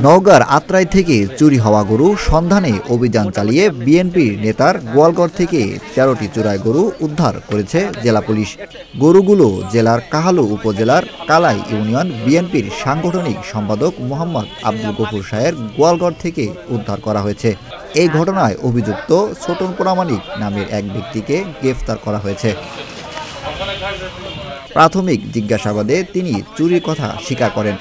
নওগাঁর আত্রাই থেকে চুরি হওয়া গরু সন্ধানে অভিযান চালিয়ে বিএনপির নেতার গোয়ালগড় থেকে ১৩টি চোরাই গরু উদ্ধার করেছে জেলা পুলিশ। গরুগুলো জেলার কাহালু উপজেলার কালাই ইউনিয়ন বিএনপির সাংগঠনিক সম্পাদক মোহাম্মদ আব্দুল গফুর শাহের গোয়ালগড় থেকে উদ্ধার করা হয়েছে। এই ঘটনায় অভিযুক্ত ছোটন প্রামাণিক নামের এক ব্যক্তিকে গ্রেফতার করা হয়েছে। প্রাথমিক জিজ্ঞাসাবাদে তিনি চুরির কথা স্বীকার করেন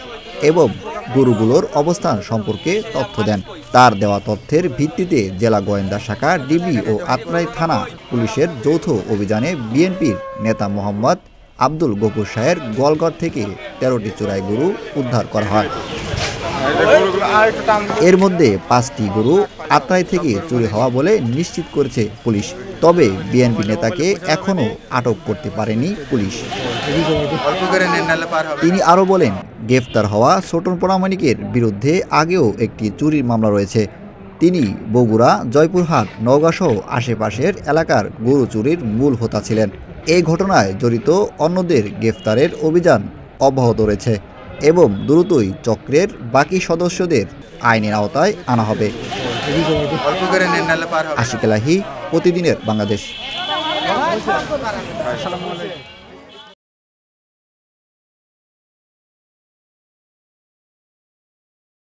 এবং গরুগুলোর অবস্থান সম্পর্কে তথ্য দেন। তার দেওয়া তথ্যের ভিত্তিতে জেলা গোয়েন্দা শাখা, ডিবি ও আত্রাই থানা পুলিশের যৌথ অভিযানে বিএনপির নেতা মোহাম্মদ আব্দুল গফুর শাহের গোয়ালগড় থেকে ১৩টি চোরাই গরু উদ্ধার করা হয়। এর মধ্যে ৫টি গরু আত্রাই থেকে চুরি হওয়া বলে নিশ্চিত করেছে পুলিশ। তবে বিএনপি নেতাকে এখনও আটক করতে পারেনি পুলিশ। তিনি আরও বলেন, গ্রেফতার হওয়া ছোটন প্রামাণিকের বিরুদ্ধে আগেও একটি চুরির মামলা রয়েছে। তিনি বগুড়া, জয়পুরহাট, নওগাঁসহ আশেপাশের এলাকার গরু চুরির মূল হোতা ছিলেন। এই ঘটনায় জড়িত অন্যদের গ্রেফতারের অভিযান অব্যাহত রয়েছে এবং দ্রুতই চক্রের বাকি সদস্যদের আইনের আওতায় আনা হবে। আশিক এলাহি, প্রতিদিনের বাংলাদেশ।